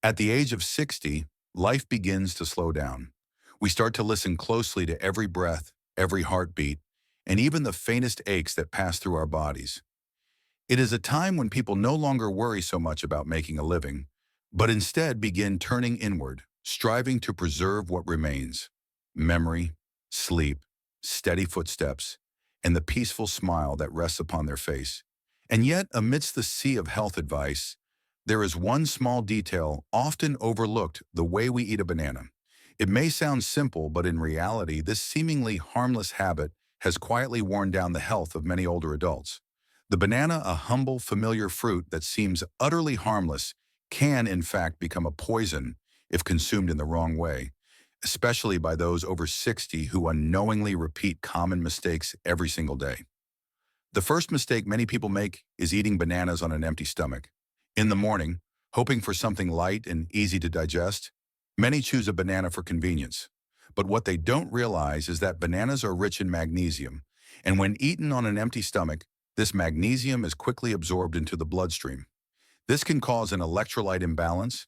At the age of 60, life begins to slow down. We start to listen closely to every breath, every heartbeat, and even the faintest aches that pass through our bodies. It is a time when people no longer worry so much about making a living, but instead begin turning inward, striving to preserve what remains: memory, sleep, steady footsteps, and the peaceful smile that rests upon their face. And yet, amidst the sea of health advice, there is one small detail often overlooked: the way we eat a banana. It may sound simple, but in reality, this seemingly harmless habit has quietly worn down the health of many older adults. The banana, a humble, familiar fruit that seems utterly harmless, can in fact become a poison if consumed in the wrong way, especially by those over 60 who unknowingly repeat common mistakes every single day. The first mistake many people make is eating bananas on an empty stomach. In the morning, hoping for something light and easy to digest, many choose a banana for convenience. But what they don't realize is that bananas are rich in magnesium, and when eaten on an empty stomach, this magnesium is quickly absorbed into the bloodstream. This can cause an electrolyte imbalance,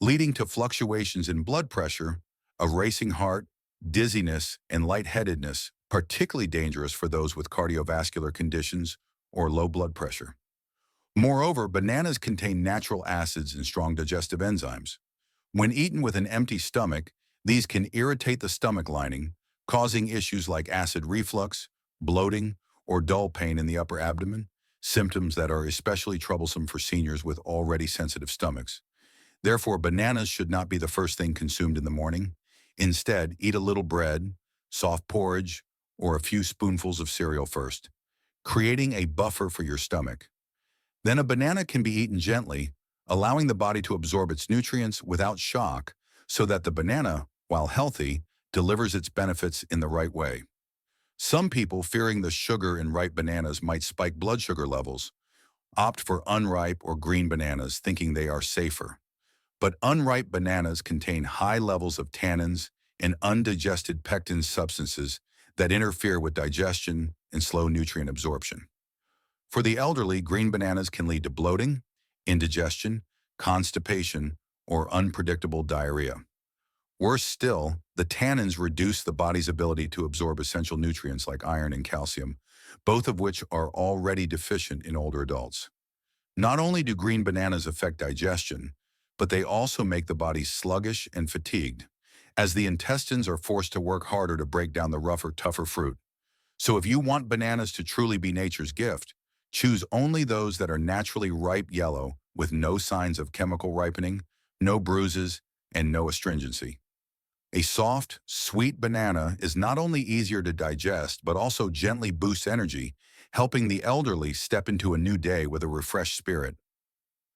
leading to fluctuations in blood pressure, a racing heart, dizziness, and lightheadedness, particularly dangerous for those with cardiovascular conditions or low blood pressure. Moreover, bananas contain natural acids and strong digestive enzymes. When eaten with an empty stomach, these can irritate the stomach lining, causing issues like acid reflux, bloating, or dull pain in the upper abdomen, symptoms that are especially troublesome for seniors with already sensitive stomachs. Therefore, bananas should not be the first thing consumed in the morning. Instead, eat a little bread, soft porridge, or a few spoonfuls of cereal first, creating a buffer for your stomach. Then a banana can be eaten gently, allowing the body to absorb its nutrients without shock, so that the banana, while healthy, delivers its benefits in the right way. Some people, fearing the sugar in ripe bananas might spike blood sugar levels, opt for unripe or green bananas, thinking they are safer. But unripe bananas contain high levels of tannins and undigested pectin substances that interfere with digestion and slow nutrient absorption. For the elderly, green bananas can lead to bloating, indigestion, constipation, or unpredictable diarrhea. Worse still, the tannins reduce the body's ability to absorb essential nutrients like iron and calcium, both of which are already deficient in older adults. Not only do green bananas affect digestion, but they also make the body sluggish and fatigued, as the intestines are forced to work harder to break down the rougher, tougher fruit. So if you want bananas to truly be nature's gift, choose only those that are naturally ripe yellow with no signs of chemical ripening, no bruises, and no astringency. A soft, sweet banana is not only easier to digest, but also gently boosts energy, helping the elderly step into a new day with a refreshed spirit.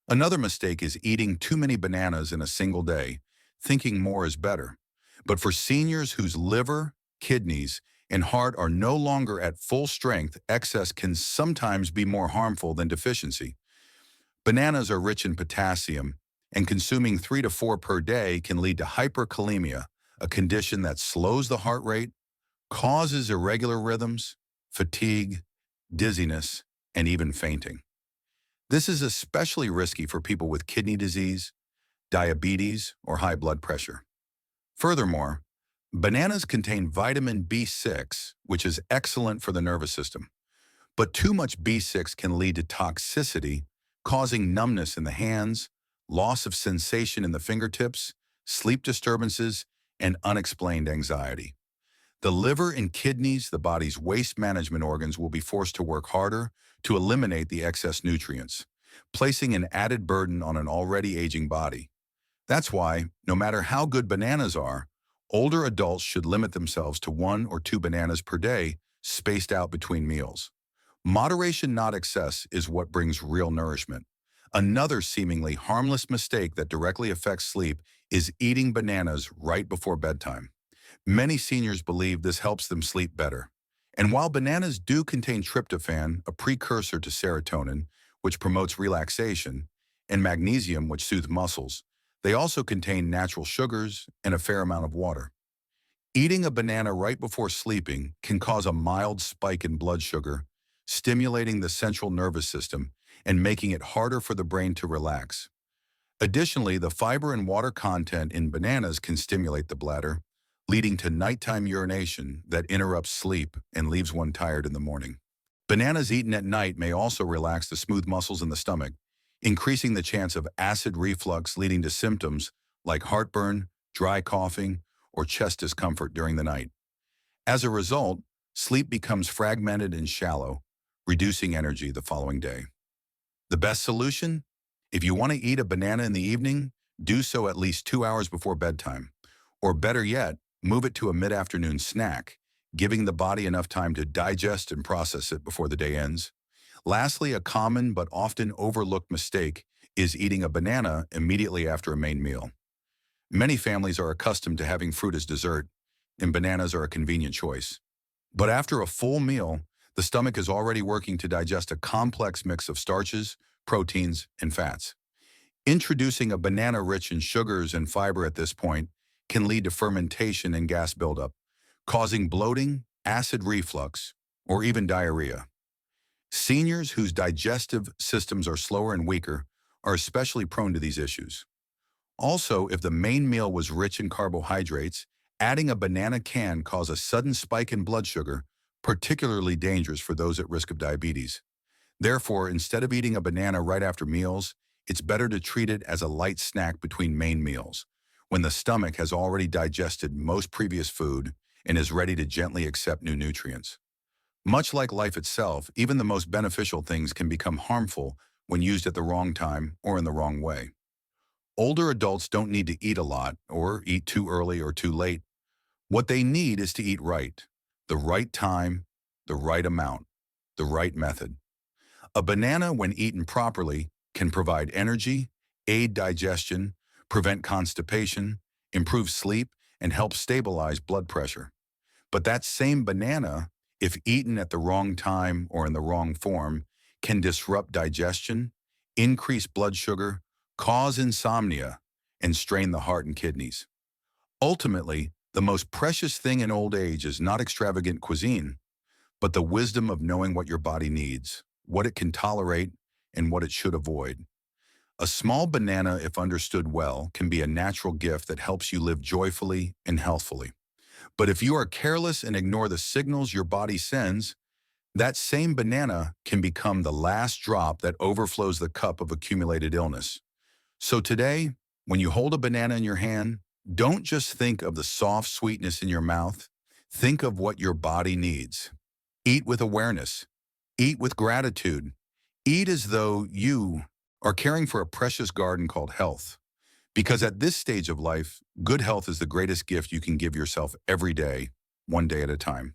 Another mistake is eating too many bananas in a single day, thinking more is better. But for seniors whose liver, kidneys, and heart are no longer at full strength, excess can sometimes be more harmful than deficiency. Bananas are rich in potassium, and consuming 3 to 4 per day can lead to hyperkalemia, a condition that slows the heart rate, causes irregular rhythms, fatigue, dizziness, and even fainting. This is especially risky for people with kidney disease, diabetes, or high blood pressure. Furthermore, bananas contain vitamin B6, which is excellent for the nervous system. But too much B6 can lead to toxicity, causing numbness in the hands, loss of sensation in the fingertips, sleep disturbances, and unexplained anxiety. The liver and kidneys, the body's waste management organs, will be forced to work harder to eliminate the excess nutrients, placing an added burden on an already aging body. That's why, no matter how good bananas are, older adults should limit themselves to 1 or 2 bananas per day, spaced out between meals. Moderation, not excess, is what brings real nourishment. Another seemingly harmless mistake that directly affects sleep is eating bananas right before bedtime. Many seniors believe this helps them sleep better. And while bananas do contain tryptophan, a precursor to serotonin, which promotes relaxation, and magnesium, which soothes muscles, they also contain natural sugars and a fair amount of water. Eating a banana right before sleeping can cause a mild spike in blood sugar, stimulating the central nervous system and making it harder for the brain to relax. Additionally, the fiber and water content in bananas can stimulate the bladder, leading to nighttime urination that interrupts sleep and leaves one tired in the morning. Bananas eaten at night may also relax the smooth muscles in the stomach, increasing the chance of acid reflux leading to symptoms like heartburn, dry coughing, or chest discomfort during the night. As a result, sleep becomes fragmented and shallow, reducing energy the following day. The best solution? If you want to eat a banana in the evening, do so at least 2 hours before bedtime. Or better yet, move it to a mid-afternoon snack, giving the body enough time to digest and process it before the day ends. Lastly, a common but often overlooked mistake is eating a banana immediately after a main meal. Many families are accustomed to having fruit as dessert, and bananas are a convenient choice. But after a full meal, the stomach is already working to digest a complex mix of starches, proteins, and fats. Introducing a banana rich in sugars and fiber at this point can lead to fermentation and gas buildup, causing bloating, acid reflux, or even diarrhea. Seniors whose digestive systems are slower and weaker are especially prone to these issues. Also, if the main meal was rich in carbohydrates, adding a banana can cause a sudden spike in blood sugar, particularly dangerous for those at risk of diabetes. Therefore, instead of eating a banana right after meals, it's better to treat it as a light snack between main meals, when the stomach has already digested most previous food and is ready to gently accept new nutrients. Much like life itself, even the most beneficial things can become harmful when used at the wrong time or in the wrong way. Older adults don't need to eat a lot or eat too early or too late. What they need is to eat right, the right time, the right amount, the right method. A banana, when eaten properly, can provide energy, aid digestion, prevent constipation, improve sleep, and help stabilize blood pressure. But that same banana, if eaten at the wrong time or in the wrong form, can disrupt digestion, increase blood sugar, cause insomnia, and strain the heart and kidneys. Ultimately, the most precious thing in old age is not extravagant cuisine, but the wisdom of knowing what your body needs, what it can tolerate, and what it should avoid. A small banana, if understood well, can be a natural gift that helps you live joyfully and healthfully. But if you are careless and ignore the signals your body sends, that same banana can become the last drop that overflows the cup of accumulated illness. So today, when you hold a banana in your hand, don't just think of the soft sweetness in your mouth. Think of what your body needs. Eat with awareness. Eat with gratitude. Eat as though you are caring for a precious garden called health. Because at this stage of life, good health is the greatest gift you can give yourself every day, one day at a time.